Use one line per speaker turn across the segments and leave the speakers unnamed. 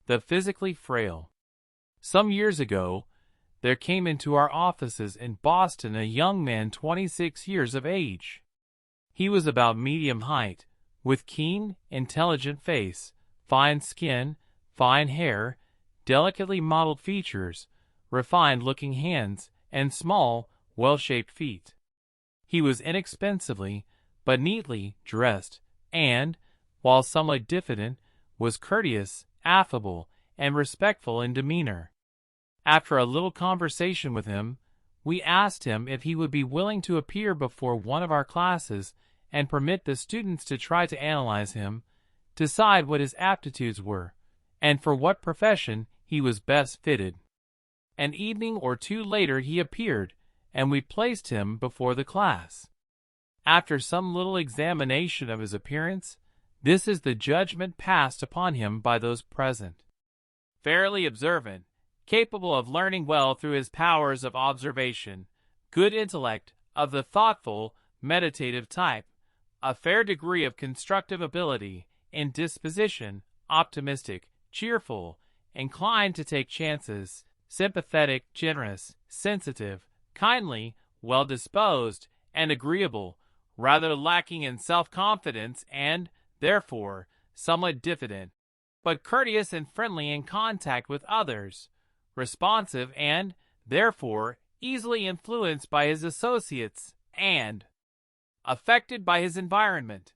The physically frail. Some years ago, there came into our offices in Boston a young man 26 years of age. He was about medium height, with keen, intelligent face, fine skin, fine hair, delicately modeled features, refined-looking hands, and small, well-shaped feet. He was inexpensively, but neatly, dressed, and, while somewhat diffident, was courteous, affable, and respectful in demeanor. After a little conversation with him, we asked him if he would be willing to appear before one of our classes and permit the students to try to analyze him, decide what his aptitudes were, and for what profession he was best fitted. An evening or two later he appeared, and we placed him before the class. After some little examination of his appearance, this is the judgment passed upon him by those present. Fairly observant, capable of learning well through his powers of observation, good intellect, of the thoughtful, meditative type, a fair degree of constructive ability, in disposition, optimistic, cheerful, inclined to take chances, sympathetic, generous, sensitive, kindly, well-disposed, and agreeable, rather lacking in self-confidence and, therefore, somewhat diffident, but courteous and friendly in contact with others, responsive and, therefore, easily influenced by his associates and affected by his environment,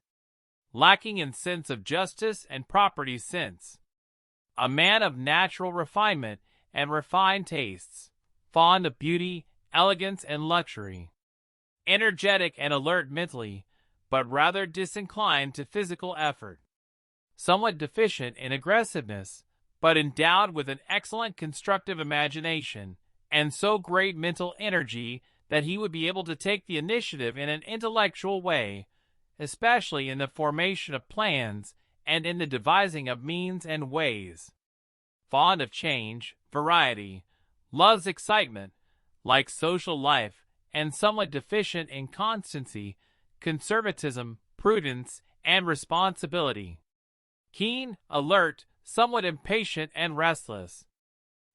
lacking in sense of justice and property sense, a man of natural refinement and refined tastes, fond of beauty, elegance, and luxury, energetic and alert mentally, but rather disinclined to physical effort, somewhat deficient in aggressiveness, but endowed with an excellent constructive imagination, and so great mental energy that he would be able to take the initiative in an intellectual way, especially in the formation of plans and in the devising of means and ways. Fond of change, variety, loves excitement, likes social life, and somewhat deficient in constancy, conservatism, prudence, and responsibility. Keen, alert, somewhat impatient and restless.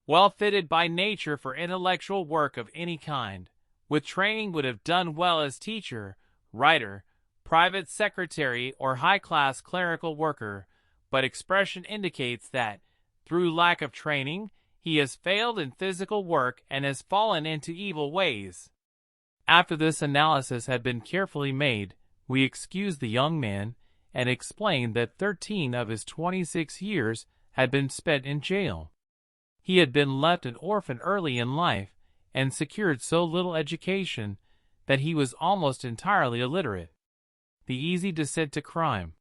Well fitted by nature for intellectual work of any kind. With training would have done well as teacher, writer, private secretary, or high-class clerical worker, but expression indicates that, through lack of training, he has failed in physical work and has fallen into evil ways. After this analysis had been carefully made, we excused the young man and explained that 13 of his 26 years had been spent in jail. He had been left an orphan early in life and secured so little education that he was almost entirely illiterate. The easy descent to crime.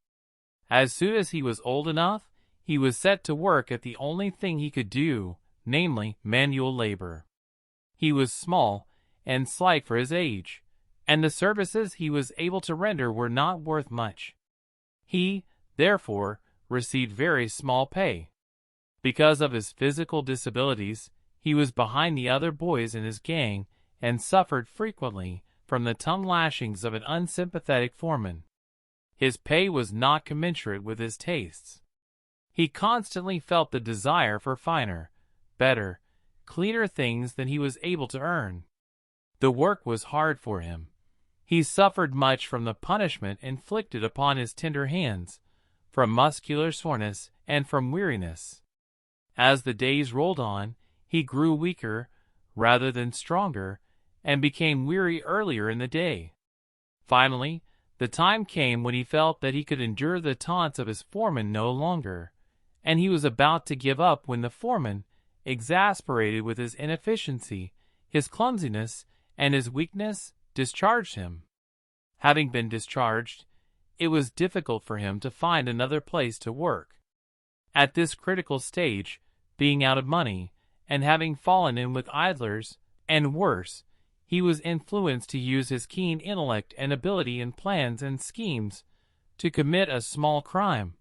As soon as he was old enough, he was set to work at the only thing he could do, namely manual labor. He was small and slight for his age, and the services he was able to render were not worth much. He, therefore, received very small pay. Because of his physical disabilities, he was behind the other boys in his gang and suffered frequently from the tongue lashings of an unsympathetic foreman. His pay was not commensurate with his tastes. He constantly felt the desire for finer, better, cleaner things than he was able to earn. The work was hard for him. He suffered much from the punishment inflicted upon his tender hands, from muscular soreness and from weariness. As the days rolled on, he grew weaker, rather than stronger, and became weary earlier in the day. Finally, the time came when he felt that he could endure the taunts of his foreman no longer, and he was about to give up when the foreman, exasperated with his inefficiency, his clumsiness, and his weakness, discharged him. Having been discharged, it was difficult for him to find another place to work. At this critical stage, being out of money, and having fallen in with idlers, and worse, he was influenced to use his keen intellect and ability in plans and schemes to commit a small crime,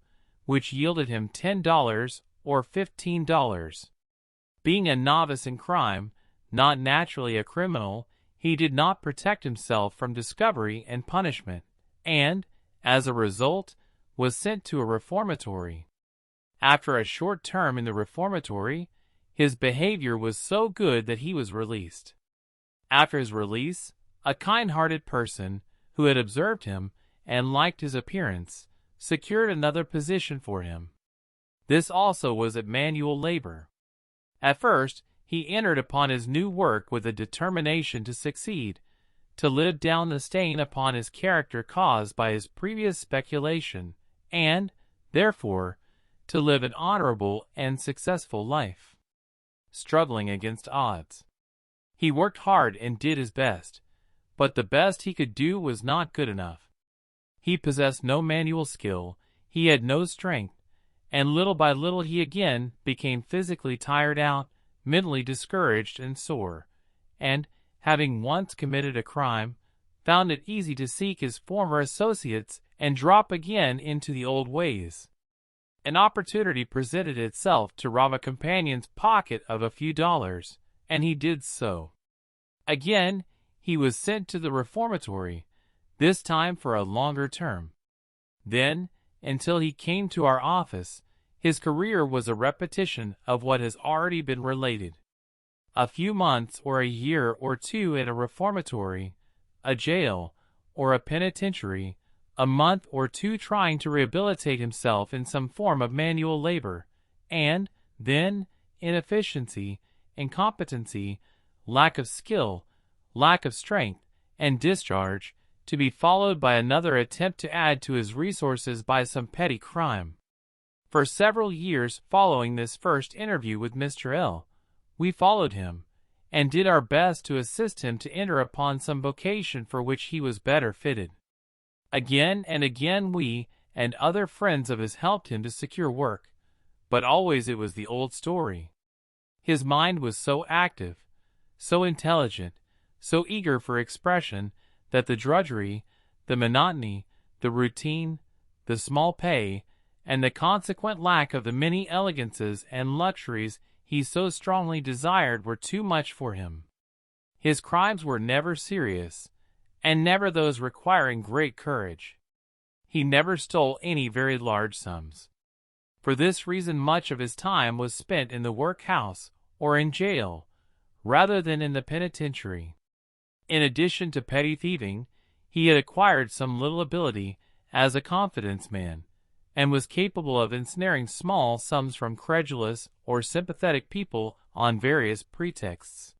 which yielded him $10 or $15. Being a novice in crime, not naturally a criminal, he did not protect himself from discovery and punishment, and, as a result, was sent to a reformatory. After a short term in the reformatory, his behavior was so good that he was released. After his release, a kind-hearted person who had observed him and liked his appearance secured another position for him. This also was at manual labor. At first, he entered upon his new work with a determination to succeed, to live down the stain upon his character caused by his previous speculation, and, therefore, to live an honorable and successful life. Struggling against odds. He worked hard and did his best, but the best he could do was not good enough. He possessed no manual skill, he had no strength, and little by little he again became physically tired out, mentally discouraged and sore, and, having once committed a crime, found it easy to seek his former associates and drop again into the old ways. An opportunity presented itself to rob a companion's pocket of a few dollars, and he did so. Again, he was sent to the reformatory, this time for a longer term. Then, until he came to our office, his career was a repetition of what has already been related. A few months or a year or two in a reformatory, a jail, or a penitentiary, a month or two trying to rehabilitate himself in some form of manual labor, and, then, inefficiency, incompetency, lack of skill, lack of strength, and discharge, to be followed by another attempt to add to his resources by some petty crime. For several years following this first interview with Mr. L., we followed him, and did our best to assist him to enter upon some vocation for which he was better fitted. Again and again we and other friends of his helped him to secure work, but always it was the old story. His mind was so active, so intelligent, so eager for expression, that the drudgery, the monotony, the routine, the small pay, and the consequent lack of the many elegances and luxuries he so strongly desired were too much for him. His crimes were never serious, and never those requiring great courage. He never stole any very large sums. For this reason much of his time was spent in the workhouse or in jail, rather than in the penitentiary. In addition to petty thieving, he had acquired some little ability as a confidence man, and was capable of ensnaring small sums from credulous or sympathetic people on various pretexts.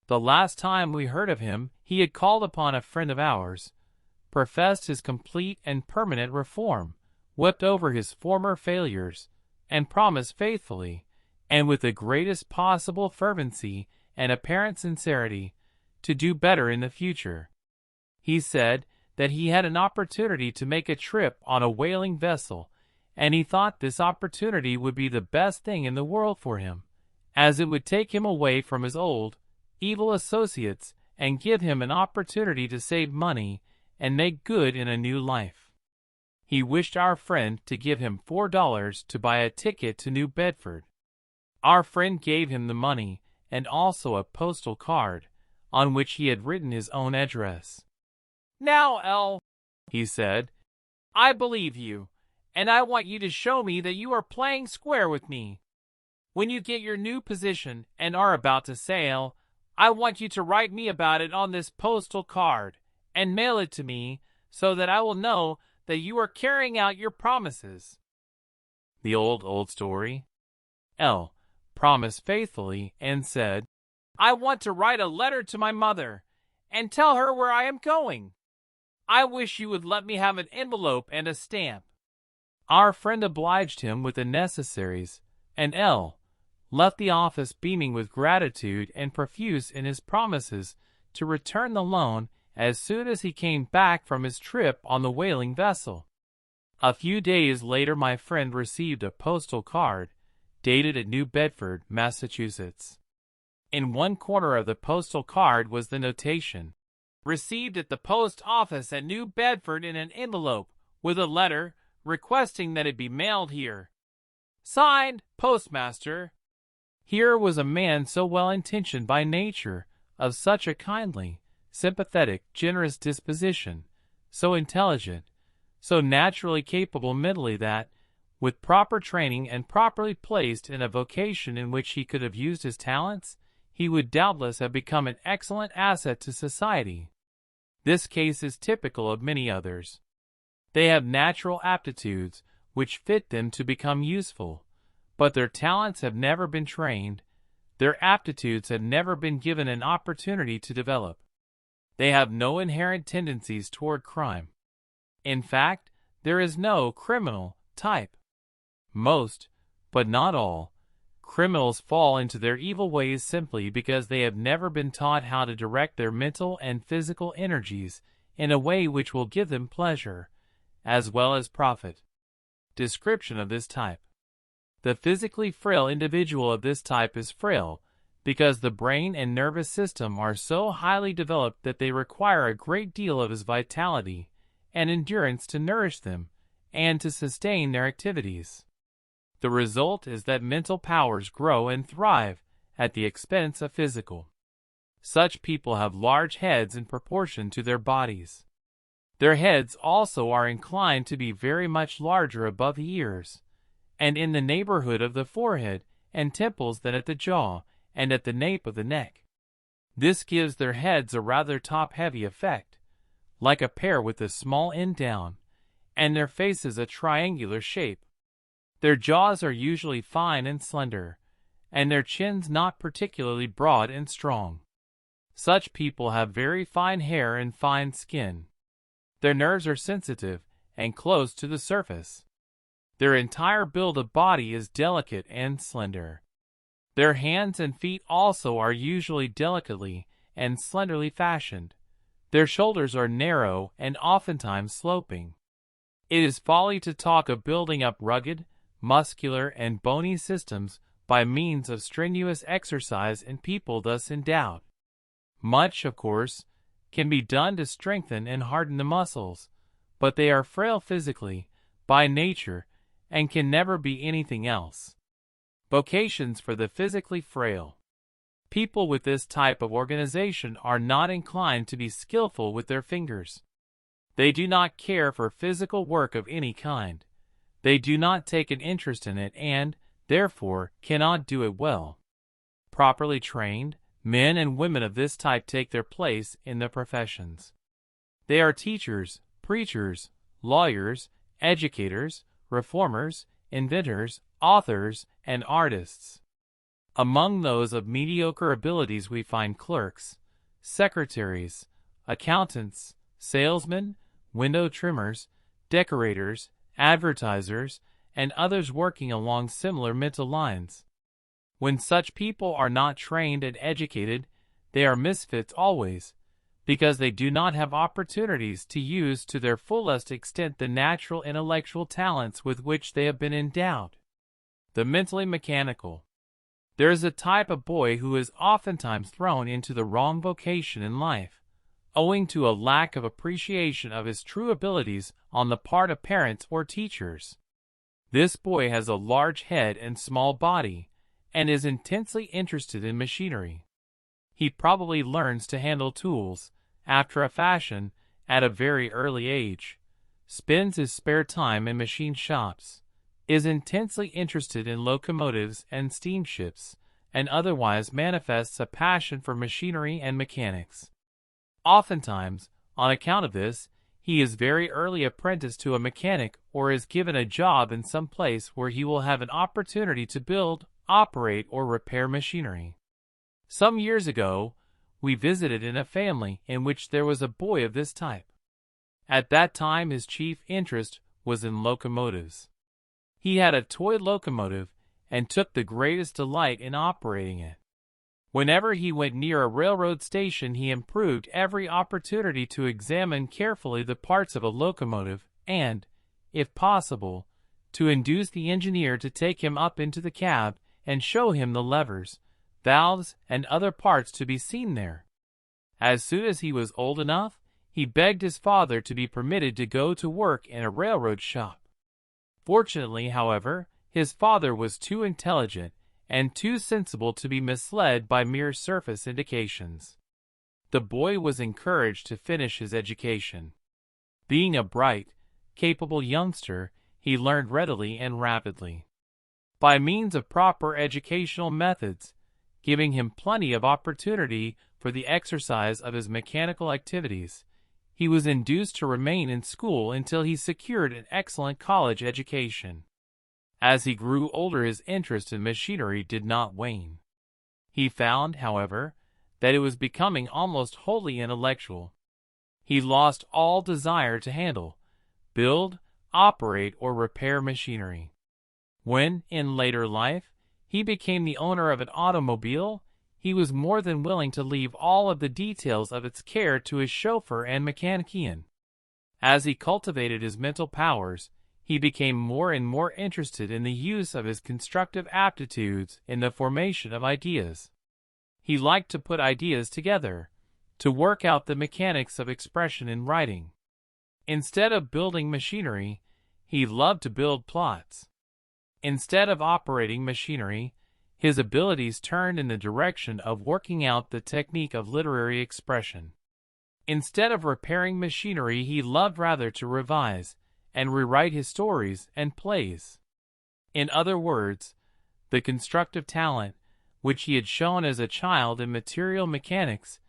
The last time we heard of him, he had called upon a friend of ours, professed his complete and permanent reform, wept over his former failures, and promised faithfully, and with the greatest possible fervency and apparent sincerity, to do better in the future. He said that he had an opportunity to make a trip on a whaling vessel, and he thought this opportunity would be the best thing in the world for him, as it would take him away from his old, evil associates and give him an opportunity to save money and make good in a new life. He wished our friend to give him $4 to buy a ticket to New Bedford. Our friend gave him the money and also a postal card, on which he had written his own address. "Now, L," he said, "I believe you, and I want you to show me that you are playing square with me. When you get your new position and are about to sail, I want you to write me about it on this postal card and mail it to me so that I will know that you are carrying out your promises." The old story. L promised faithfully and said, "I want to write a letter to my mother and tell her where I am going. I wish you would let me have an envelope and a stamp." Our friend obliged him with the necessaries, and L left the office beaming with gratitude and profuse in his promises to return the loan as soon as he came back from his trip on the whaling vessel. A few days later my friend received a postal card, dated at New Bedford, Massachusetts. In one corner of the postal card was the notation, "Received at the post office at New Bedford in an envelope, with a letter requesting that it be mailed here. Signed, Postmaster." Here was a man so well-intentioned by nature, of such a kindly, sympathetic, generous disposition, so intelligent, so naturally capable mentally that, With proper training and properly placed in a vocation in which he could have used his talents, he would doubtless have become an excellent asset to society. This case is typical of many others. They have natural aptitudes which fit them to become useful, but their talents have never been trained, their aptitudes have never been given an opportunity to develop. They have no inherent tendencies toward crime. In fact, there is no criminal type. Most, but not all, criminals fall into their evil ways simply because they have never been taught how to direct their mental and physical energies in a way which will give them pleasure, as well as profit. Description of this type. The physically frail individual of this type is frail because the brain and nervous system are so highly developed that they require a great deal of his vitality and endurance to nourish them and to sustain their activities. The result is that mental powers grow and thrive at the expense of physical. Such people have large heads in proportion to their bodies. Their heads also are inclined to be very much larger above the ears, and in the neighborhood of the forehead and temples than at the jaw and at the nape of the neck. This gives their heads a rather top-heavy effect, like a pear with a small end down, and their faces a triangular shape. Their jaws are usually fine and slender, and their chins not particularly broad and strong. Such people have very fine hair and fine skin. Their nerves are sensitive and close to the surface. Their entire build of body is delicate and slender. Their hands and feet also are usually delicately and slenderly fashioned. Their shoulders are narrow and oftentimes sloping. It is folly to talk of building up rugged, muscular, and bony systems by means of strenuous exercise in people thus endowed. Much, of course, can be done to strengthen and harden the muscles, but they are frail physically, by nature, and can never be anything else. Vocations for the physically frail. People with this type of organization are not inclined to be skillful with their fingers. They do not care for physical work of any kind. They do not take an interest in it and, therefore, cannot do it well. Properly trained, men and women of this type take their place in the professions. They are teachers, preachers, lawyers, educators, reformers, inventors, authors, and artists. Among those of mediocre abilities we find clerks, secretaries, accountants, salesmen, window trimmers, decorators, advertisers, and others working along similar mental lines. When such people are not trained and educated, they are misfits always, because they do not have opportunities to use to their fullest extent the natural intellectual talents with which they have been endowed. The mentally mechanical. There is a type of boy who is oftentimes thrown into the wrong vocation in life, owing to a lack of appreciation of his true abilities on the part of parents or teachers. This boy has a large head and small body, and is intensely interested in machinery. He probably learns to handle tools, after a fashion, at a very early age, spends his spare time in machine shops, is intensely interested in locomotives and steamships, and otherwise manifests a passion for machinery and mechanics. Oftentimes, on account of this, he is very early apprenticed to a mechanic or is given a job in some place where he will have an opportunity to build, operate, or repair machinery. Some years ago, we visited in a family in which there was a boy of this type. At that time his chief interest was in locomotives. He had a toy locomotive and took the greatest delight in operating it. Whenever he went near a railroad station he improved every opportunity to examine carefully the parts of a locomotive and, if possible, to induce the engineer to take him up into the cab and show him the levers, valves, and other parts to be seen there. As soon as he was old enough, he begged his father to be permitted to go to work in a railroad shop. Fortunately, however, his father was too intelligent and too sensible to be misled by mere surface indications. The boy was encouraged to finish his education. Being a bright, capable youngster, he learned readily and rapidly. By means of proper educational methods, giving him plenty of opportunity for the exercise of his mechanical activities, he was induced to remain in school until he secured an excellent college education. As he grew older, his interest in machinery did not wane. He found, however, that it was becoming almost wholly intellectual. He lost all desire to handle, build, operate, or repair machinery. When, in later life, he became the owner of an automobile, he was more than willing to leave all of the details of its care to his chauffeur and mechanician. As he cultivated his mental powers, he became more and more interested in the use of his constructive aptitudes in the formation of ideas. He liked to put ideas together, to work out the mechanics of expression in writing. Instead of building machinery, he loved to build plots. Instead of operating machinery, his abilities turned in the direction of working out the technique of literary expression. Instead of repairing machinery, he loved rather to revise and rewrite his stories and plays. In other words, the constructive talent, which he had shown as a child in material mechanics,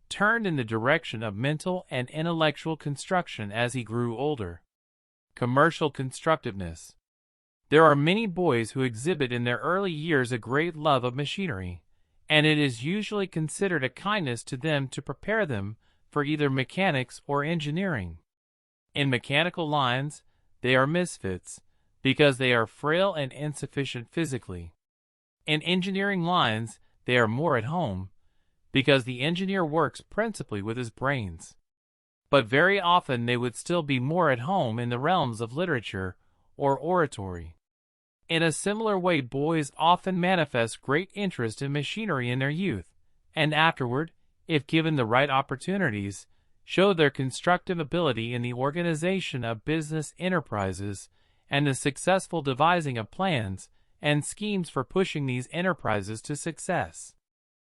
turned in the direction of mental and intellectual construction as he grew older. Commercial constructiveness. There are many boys who exhibit in their early years a great love of machinery, and it is usually considered a kindness to them to prepare them for either mechanics or engineering. In mechanical lines, they are misfits because they are frail and insufficient physically. In engineering lines, they are more at home because the engineer works principally with his brains. But very often they would still be more at home in the realms of literature or oratory. In a similar way, boys often manifest great interest in machinery in their youth, and afterward, if given the right opportunities, show their constructive ability in the organization of business enterprises and the successful devising of plans and schemes for pushing these enterprises to success.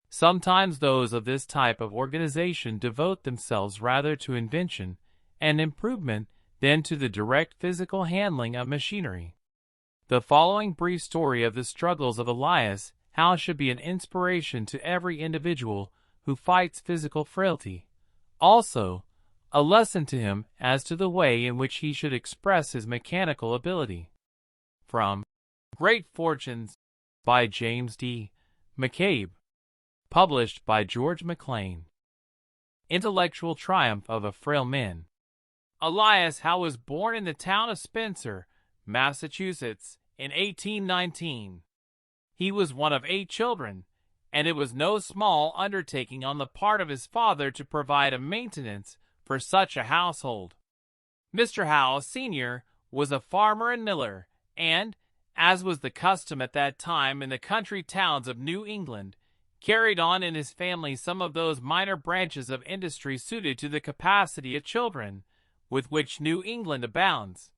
Sometimes those of this type of organization devote themselves rather to invention and improvement than to the direct physical handling of machinery. The following brief story of the struggles of Elias Howe should be an inspiration to every individual who fights physical frailty. Also, a lesson to him as to the way in which he should express his mechanical ability. From Great Fortunes by James D. McCabe. Published by George MacLean. Intellectual Triumph of a Frail Man. Elias Howe was born in the town of Spencer, Massachusetts, in 1819. He was one of 8 children, and it was no small undertaking on the part of his father to provide a maintenance for such a household. Mr. Howe, Sr., was a farmer and miller, and, as was the custom at that time in the country towns of New England, carried on in his family some of those minor branches of industry suited to the capacity of children, with which New England abounds.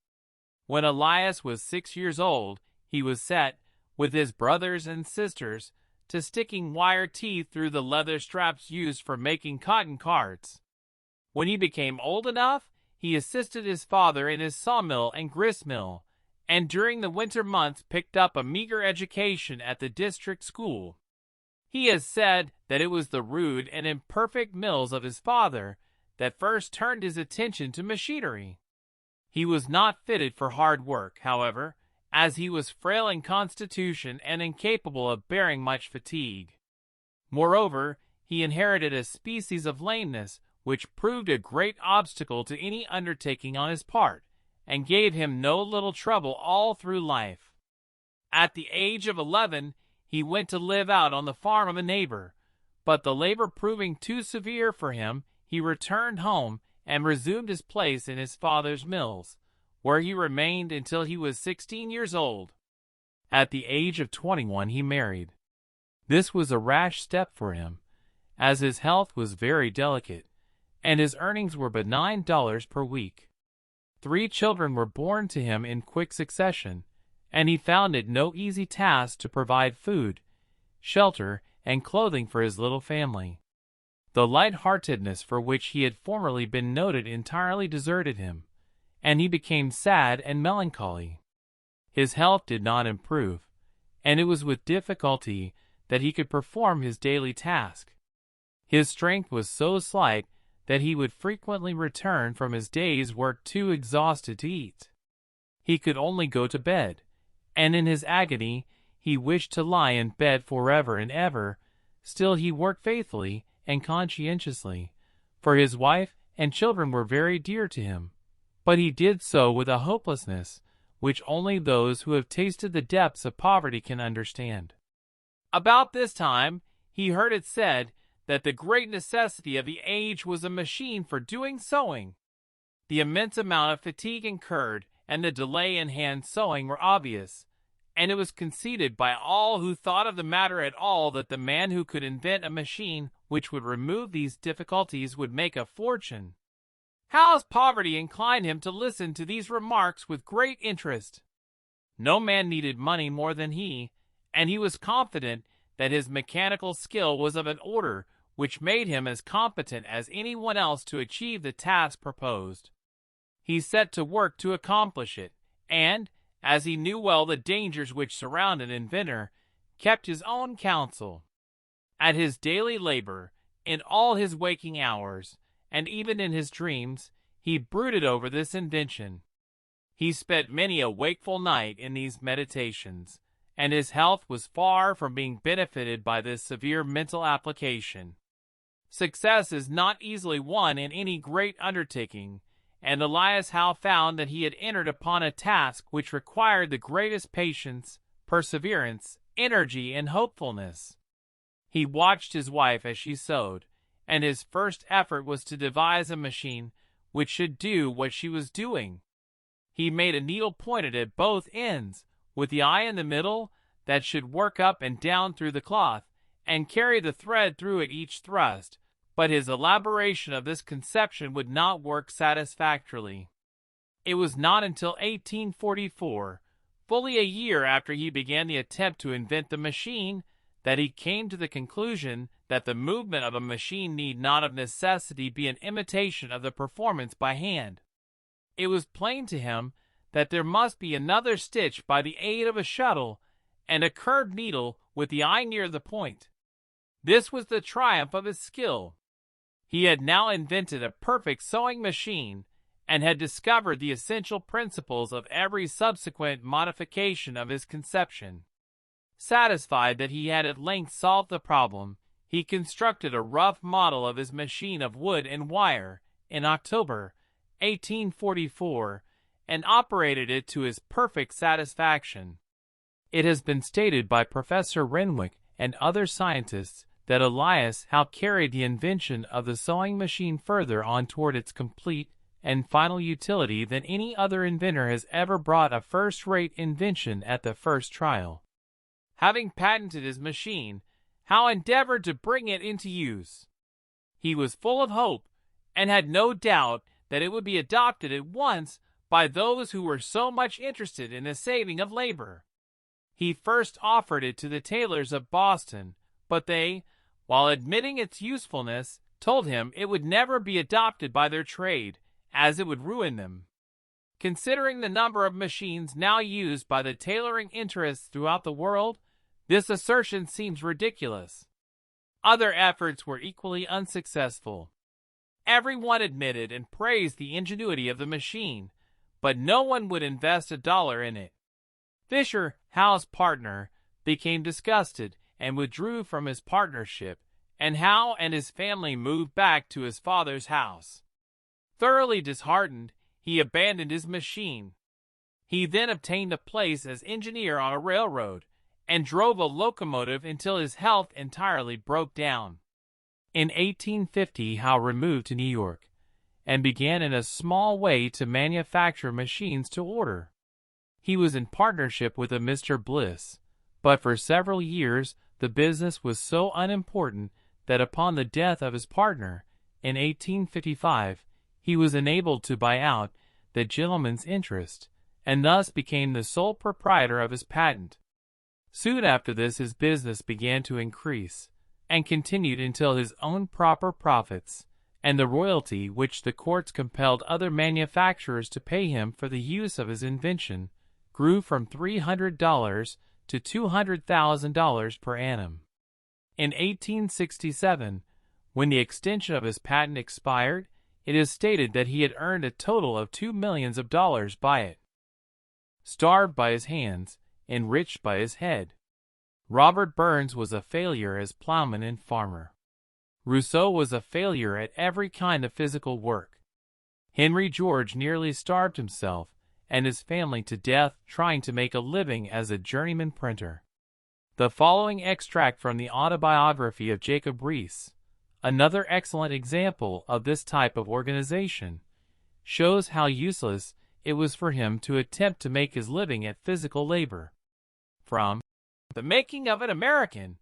When Elias was 6 years old, he was set, with his brothers and sisters, to sticking wire teeth through the leather straps used for making cotton cards. When he became old enough, he assisted his father in his sawmill and gristmill, and during the winter months picked up a meager education at the district school. He has said that it was the rude and imperfect mills of his father that first turned his attention to machinery. He was not fitted for hard work, however, as he was frail in constitution and incapable of bearing much fatigue. Moreover, he inherited a species of lameness which proved a great obstacle to any undertaking on his part, and gave him no little trouble all through life. At the age of 11, he went to live out on the farm of a neighbor, but the labor proving too severe for him, he returned home and resumed his place in his father's mills, where he remained until he was 16 years old. At the age of 21 he married. This was a rash step for him, as his health was very delicate, and his earnings were but $9 per week. 3 children were born to him in quick succession, and he found it no easy task to provide food, shelter, and clothing for his little family. The light-heartedness for which he had formerly been noted entirely deserted him, and he became sad and melancholy. His health did not improve, and it was with difficulty that he could perform his daily task. His strength was so slight that he would frequently return from his day's work too exhausted to eat. He could only go to bed, and in his agony he wished to lie in bed forever and ever. Still he worked faithfully and conscientiously, for his wife and children were very dear to him. But he did so with a hopelessness which only those who have tasted the depths of poverty can understand. About this time, he heard it said that the great necessity of the age was a machine for doing sewing. The immense amount of fatigue incurred and the delay in hand sewing were obvious, and it was conceded by all who thought of the matter at all that the man who could invent a machine which would remove these difficulties would make a fortune. Howe's poverty inclined him to listen to these remarks with great interest. No man needed money more than he, and he was confident that his mechanical skill was of an order which made him as competent as anyone else to achieve the task proposed. He set to work to accomplish it, and, as he knew well the dangers which surround an inventor, kept his own counsel. At his daily labor, in all his waking hours, and even in his dreams, he brooded over this invention. He spent many a wakeful night in these meditations, and his health was far from being benefited by this severe mental application. Success is not easily won in any great undertaking, and Elias Howe found that he had entered upon a task which required the greatest patience, perseverance, energy, and hopefulness. He watched his wife as she sewed, and his first effort was to devise a machine which should do what she was doing. He made a needle pointed at both ends, with the eye in the middle, that should work up and down through the cloth, and carry the thread through at each thrust, but his elaboration of this conception would not work satisfactorily. It was not until 1844, fully a year after he began the attempt to invent the machine, that he came to the conclusion that the movement of a machine need not of necessity be an imitation of the performance by hand. It was plain to him that there must be another stitch by the aid of a shuttle, and a curved needle with the eye near the point. This was the triumph of his skill. He had now invented a perfect sewing machine, and had discovered the essential principles of every subsequent modification of his conception. Satisfied that he had at length solved the problem, he constructed a rough model of his machine of wood and wire in October 1844, and operated it to his perfect satisfaction. It has been stated by Professor Renwick and other scientists that Elias Howe carried the invention of the sewing machine further on toward its complete and final utility than any other inventor has ever brought a first-rate invention at the first trial. Having patented his machine, Howe endeavored to bring it into use. He was full of hope, and had no doubt that it would be adopted at once by those who were so much interested in the saving of labor. He first offered it to the tailors of Boston, but they, while admitting its usefulness, told him it would never be adopted by their trade, as it would ruin them. Considering the number of machines now used by the tailoring interests throughout the world, this assertion seems ridiculous. Other efforts were equally unsuccessful. Everyone admitted and praised the ingenuity of the machine, but no one would invest $1 in it. Fisher, Howe's partner, became disgusted and withdrew from his partnership, and Howe and his family moved back to his father's house. Thoroughly disheartened, he abandoned his machine. He then obtained a place as engineer on a railroad, and drove a locomotive until his health entirely broke down. In 1850, Howe removed to New York, and began in a small way to manufacture machines to order. He was in partnership with a Mr. Bliss, but for several years the business was so unimportant that upon the death of his partner, in 1855, he was enabled to buy out the gentleman's interest, and thus became the sole proprietor of his patent. Soon after this his business began to increase, and continued until his own proper profits, and the royalty which the courts compelled other manufacturers to pay him for the use of his invention grew from $300 to $200,000 per annum. In 1867, when the extension of his patent expired, it is stated that he had earned a total of $2 million by it. Starved by his hands, enriched by his head. Robert Burns was a failure as plowman and farmer. Rousseau was a failure at every kind of physical work. Henry George nearly starved himself and his family to death trying to make a living as a journeyman printer. The following extract from the autobiography of Jacob Riis, another excellent example of this type of organization, shows how useless it was for him to attempt to make his living at physical labor. From The Making of an American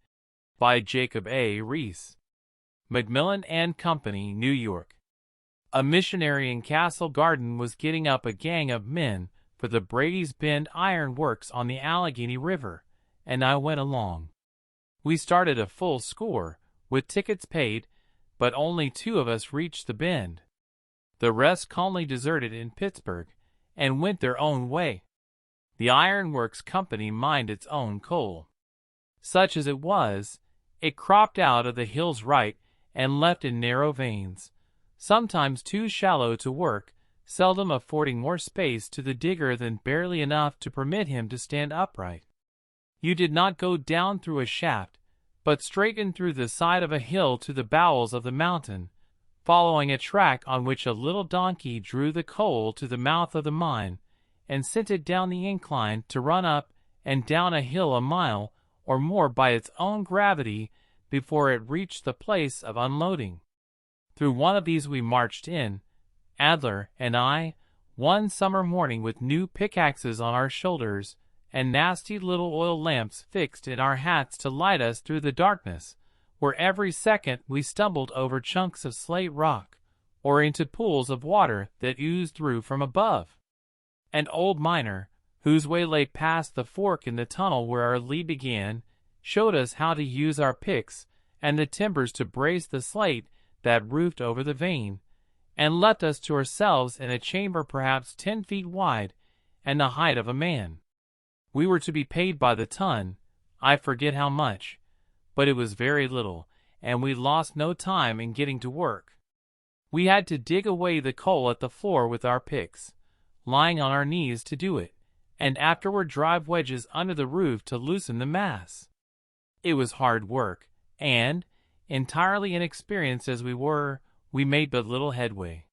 by Jacob A. Riis. Macmillan and Company, New York. A missionary in Castle Garden was getting up a gang of men for the Brady's Bend Iron Works on the Allegheny River, and I went along. We started a full score, with tickets paid, but only 2 of us reached the bend. The rest calmly deserted in Pittsburgh, and went their own way. The Iron Works Company mined its own coal. Such as it was, it cropped out of the hills right and left in narrow veins, sometimes too shallow to work, seldom affording more space to the digger than barely enough to permit him to stand upright. You did not go down through a shaft, but straight in through the side of a hill to the bowels of the mountain, following a track on which a little donkey drew the coal to the mouth of the mine, and sent it down the incline to run up and down a hill a mile or more by its own gravity before it reached the place of unloading. Through one of these we marched in, Adler and I, one summer morning with new pickaxes on our shoulders and nasty little oil lamps fixed in our hats to light us through the darkness, where every second we stumbled over chunks of slate rock, or into pools of water that oozed through from above. An old miner, whose way lay past the fork in the tunnel where our lee began, showed us how to use our picks and the timbers to brace the slate that roofed over the vein, and left us to ourselves in a chamber perhaps 10 feet wide and the height of a man. We were to be paid by the ton, I forget how much, but it was very little, and we lost no time in getting to work. We had to dig away the coal at the floor with our picks, lying on our knees to do it, and afterward drive wedges under the roof to loosen the mass. It was hard work, and, entirely inexperienced as we were, we made but little headway.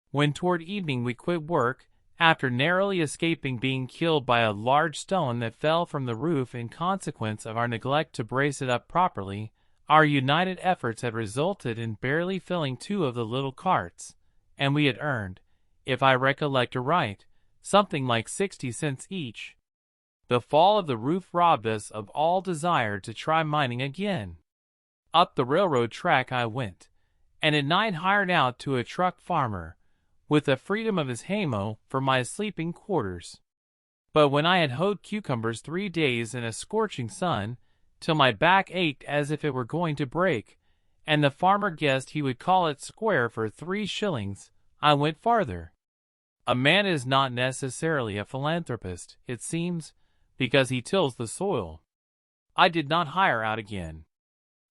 When toward evening we quit work, after narrowly escaping being killed by a large stone that fell from the roof in consequence of our neglect to brace it up properly, our united efforts had resulted in barely filling 2 of the little carts, and we had earned, if I recollect aright, something like 60 cents each. The fall of the roof robbed us of all desire to try mining again. Up the railroad track I went, and at night hired out to a truck farmer, with the freedom of his haymow for my sleeping quarters. But when I had hoed cucumbers 3 days in a scorching sun, till my back ached as if it were going to break, and the farmer guessed he would call it square for 3 shillings, I went farther. A man is not necessarily a philanthropist, it seems, because he tills the soil. I did not hire out again.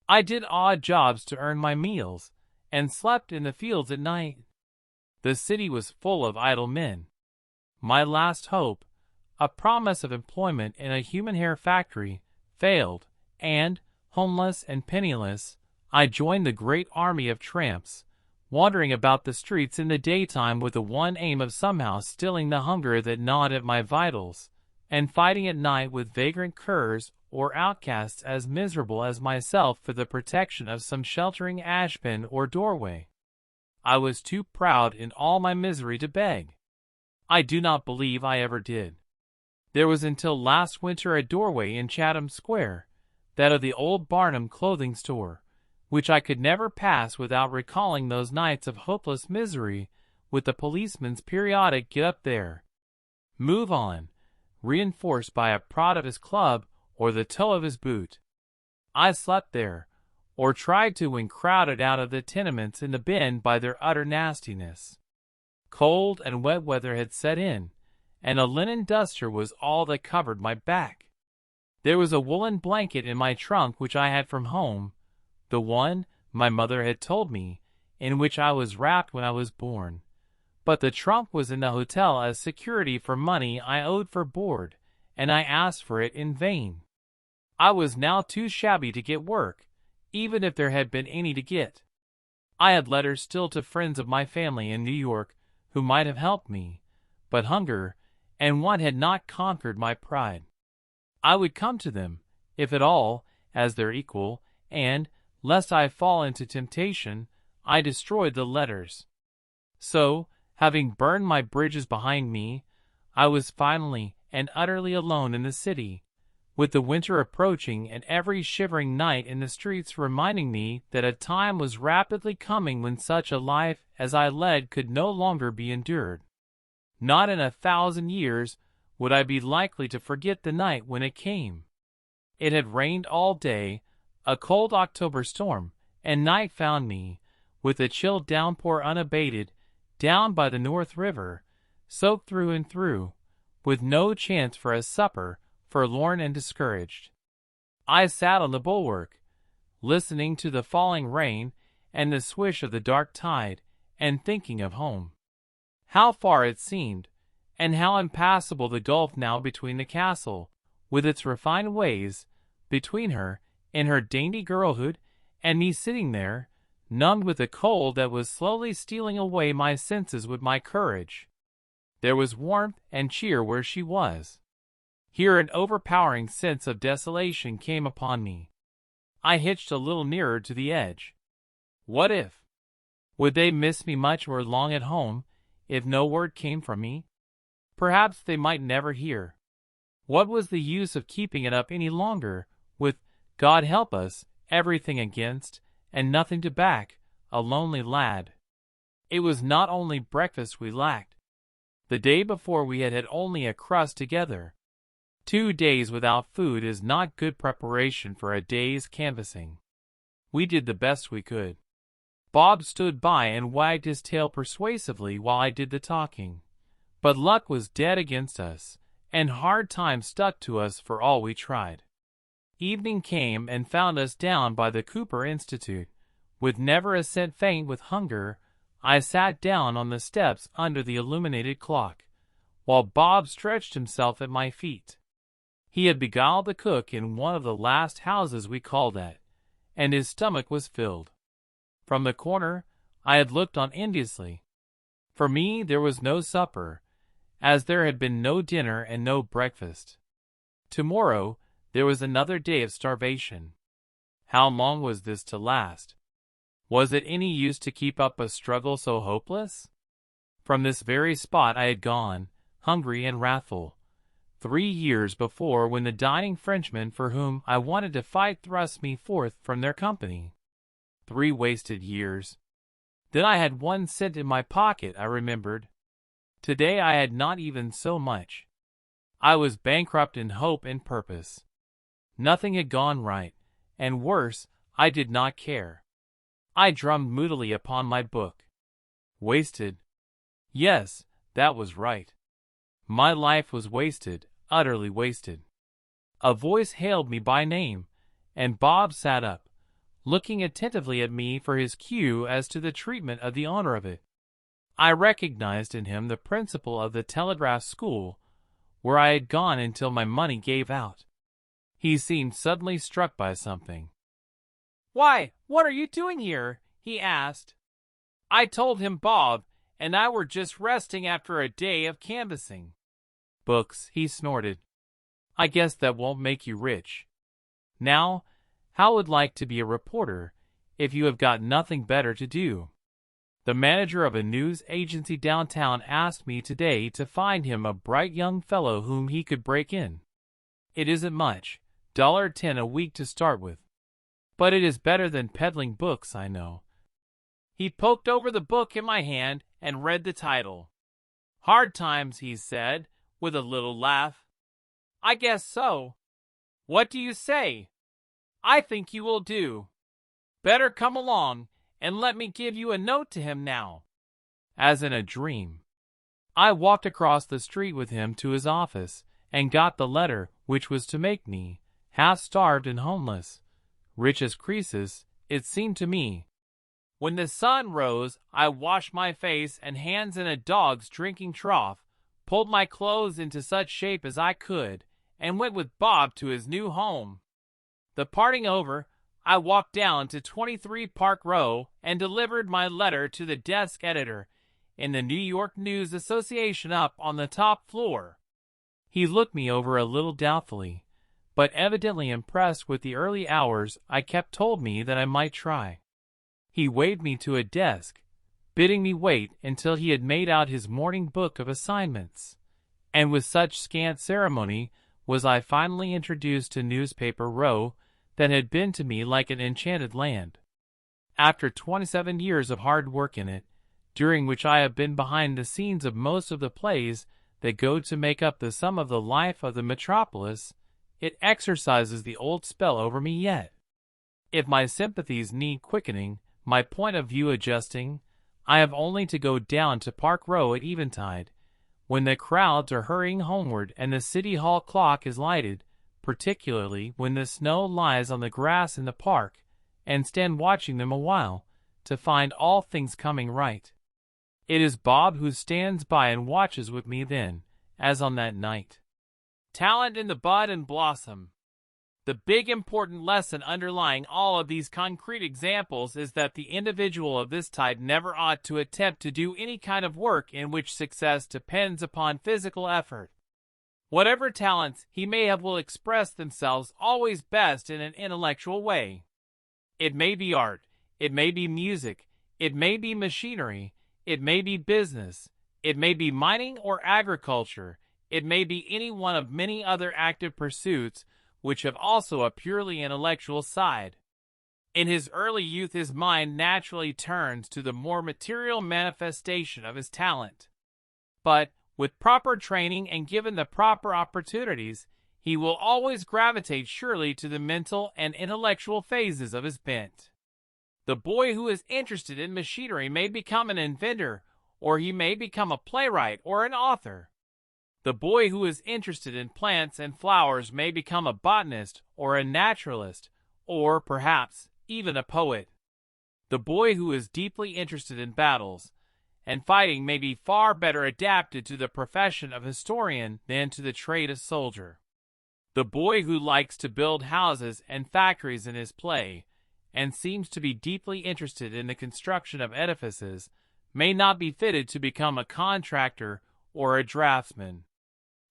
I did odd jobs to earn my meals, and slept in the fields at night. The city was full of idle men. My last hope, a promise of employment in a human hair factory, failed, and, homeless and penniless, I joined the great army of tramps, wandering about the streets in the daytime with the one aim of somehow stilling the hunger that gnawed at my vitals, and fighting at night with vagrant curs or outcasts as miserable as myself for the protection of some sheltering ashpin or doorway. I was too proud in all my misery to beg. I do not believe I ever did. There was until last winter a doorway in Chatham Square, that of the old Barnum clothing store, which I could never pass without recalling those nights of hopeless misery with the policeman's periodic "Get up there, move on," reinforced by a prod of his club or the toe of his boot. I slept there, or tried to when crowded out of the tenements in the Bend by their utter nastiness. Cold and wet weather had set in, and a linen duster was all that covered my back. There was a woolen blanket in my trunk which I had from home, the one, my mother had told me, in which I was wrapped when I was born. But the trunk was in the hotel as security for money I owed for board, and I asked for it in vain. I was now too shabby to get work, even if there had been any to get. I had letters still to friends of my family in New York who might have helped me, but hunger and want had not conquered my pride. I would come to them, if at all, as their equal, and, lest I fall into temptation, I destroyed the letters. So, having burned my bridges behind me, I was finally and utterly alone in the city, with the winter approaching and every shivering night in the streets reminding me that a time was rapidly coming when such a life as I led could no longer be endured. Not in 1,000 years would I be likely to forget the night when it came. It had rained all day, a cold October storm, and night found me, with a chill downpour unabated, down by the North River, soaked through and through, with no chance for a supper, forlorn and discouraged. I sat on the bulwark, listening to the falling rain and the swish of the dark tide, and thinking of home. How far it seemed, and how impassable the gulf now between the castle, with its refined ways, between her, in her dainty girlhood, and me sitting there, numbed with the cold that was slowly stealing away my senses with my courage. There was warmth and cheer where she was. Here an overpowering sense of desolation came upon me. I hitched a little nearer to the edge. What if? Would they miss me much or long at home, if no word came from me? Perhaps they might never hear. What was the use of keeping it up any longer, with, God help us, everything against, and nothing to back, a lonely lad? It was not only breakfast we lacked. The day before we had had only a crust together. 2 days without food is not good preparation for a day's canvassing. We did the best we could. Bob stood by and wagged his tail persuasively while I did the talking. But luck was dead against us, and hard times stuck to us for all we tried. Evening came and found us down by the Cooper Institute. With never a cent faint with hunger, I sat down on the steps under the illuminated clock, while Bob stretched himself at my feet. He had beguiled the cook in one of the last houses we called at, and his stomach was filled. From the corner, I had looked on enviously. For me there was no supper, as there had been no dinner and no breakfast. Tomorrow there was another day of starvation. How long was this to last? Was it any use to keep up a struggle so hopeless? From this very spot I had gone, hungry and wrathful, 3 years before, when the dining Frenchmen for whom I wanted to fight thrust me forth from their company. 3 wasted years. Then I had 1 cent in my pocket, I remembered. Today I had not even so much. I was bankrupt in hope and purpose. Nothing had gone right, and worse, I did not care. I drummed moodily upon my book. Wasted. Yes, that was right. My life was wasted, utterly wasted. A voice hailed me by name, and Bob sat up, looking attentively at me for his cue as to the treatment of the owner of it. I recognized in him the principal of the telegraph school, where I had gone until my money gave out. He seemed suddenly struck by something. "Why, what are you doing here?" he asked. I told him Bob and I were just resting after a day of canvassing. "Books," he snorted. "I guess that won't make you rich. Now, how would like to be a reporter, if you have got nothing better to do? The manager of a news agency downtown asked me today to find him a bright young fellow whom he could break in. It isn't much, $1.10 a week to start with. But it is better than peddling books, I know." He poked over the book in my hand and read the title. "Hard Times," he said, with a little laugh. "I guess so. What do you say? I think you will do." Better come along, and let me give you a note to him now." As in a dream, I walked across the street with him to his office, and got the letter which was to make me, half-starved and homeless, rich as Croesus, it seemed to me. When the sun rose, I washed my face and hands in a dog's drinking trough, pulled my clothes into such shape as I could, and went with Bob to his new home. The parting over, I walked down to 23 Park Row and delivered my letter to the desk editor in the New York News Association up on the top floor. He looked me over a little doubtfully, but evidently impressed with the early hours I kept told me that I might try. He waved me to a desk, bidding me wait until he had made out his morning book of assignments, and with such scant ceremony was I finally introduced to Newspaper Row that had been to me like an enchanted land. After 27 years of hard work in it, during which I have been behind the scenes of most of the plays that go to make up the sum of the life of the metropolis, it exercises the old spell over me yet. If my sympathies need quickening, my point of view adjusting, I have only to go down to Park Row at eventide, when the crowds are hurrying homeward and the City Hall clock is lighted, particularly when the snow lies on the grass in the park, and stand watching them a while, to find all things coming right. It is Bob who stands by and watches with me then, as on that night. Talent in the bud and blossom. The big important lesson underlying all of these concrete examples is that the individual of this type never ought to attempt to do any kind of work in which success depends upon physical effort. Whatever talents he may have will express themselves always best in an intellectual way. It may be art, it may be music, it may be machinery, it may be business, it may be mining or agriculture, it may be any one of many other active pursuits which have also a purely intellectual side. In his early youth his mind naturally turns to the more material manifestation of his talent. But, with proper training and given the proper opportunities, he will always gravitate surely to the mental and intellectual phases of his bent. The boy who is interested in machinery may become an inventor, or he may become a playwright or an author. The boy who is interested in plants and flowers may become a botanist or a naturalist, or perhaps even a poet. The boy who is deeply interested in battles and fighting may be far better adapted to the profession of historian than to the trade of soldier. The boy who likes to build houses and factories in his play, and seems to be deeply interested in the construction of edifices, may not be fitted to become a contractor or a draftsman.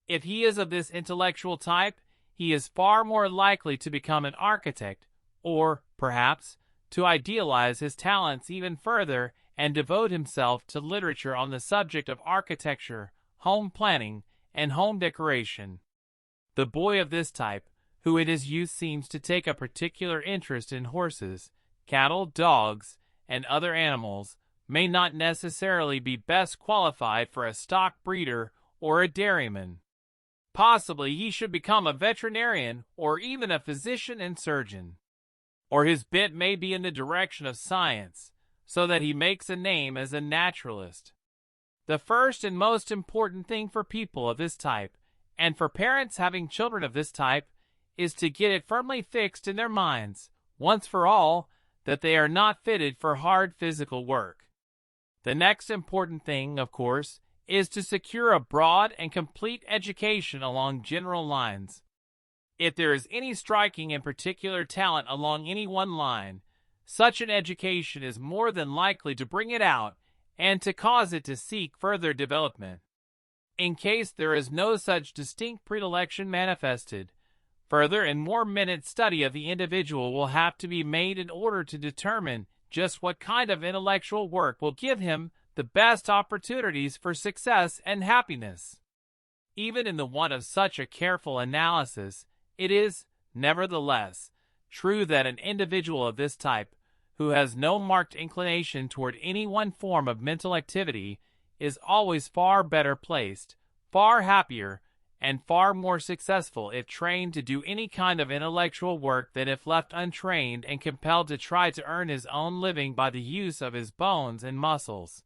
If he is of this intellectual type, he is far more likely to become an architect, or, perhaps, to idealize his talents even further and devote himself to literature on the subject of architecture, home planning, and home decoration. The boy of this type, who in his youth seems to take a particular interest in horses, cattle, dogs, and other animals, may not necessarily be best qualified for a stock breeder or a dairyman. Possibly he should become a veterinarian or even a physician and surgeon. Or his bent may be in the direction of science, so that he makes a name as a naturalist. The first and most important thing for people of this type, and for parents having children of this type, is to get it firmly fixed in their minds, once for all, that they are not fitted for hard physical work. The next important thing, of course, is to secure a broad and complete education along general lines. If there is any striking and particular talent along any one line, such an education is more than likely to bring it out and to cause it to seek further development. In case there is no such distinct predilection manifested, further and more minute study of the individual will have to be made in order to determine just what kind of intellectual work will give him the best opportunities for success and happiness. Even in the want of such a careful analysis, it is, nevertheless, true that an individual of this type, who has no marked inclination toward any one form of mental activity, is always far better placed, far happier, and far more successful if trained to do any kind of intellectual work than if left untrained and compelled to try to earn his own living by the use of his bones and muscles.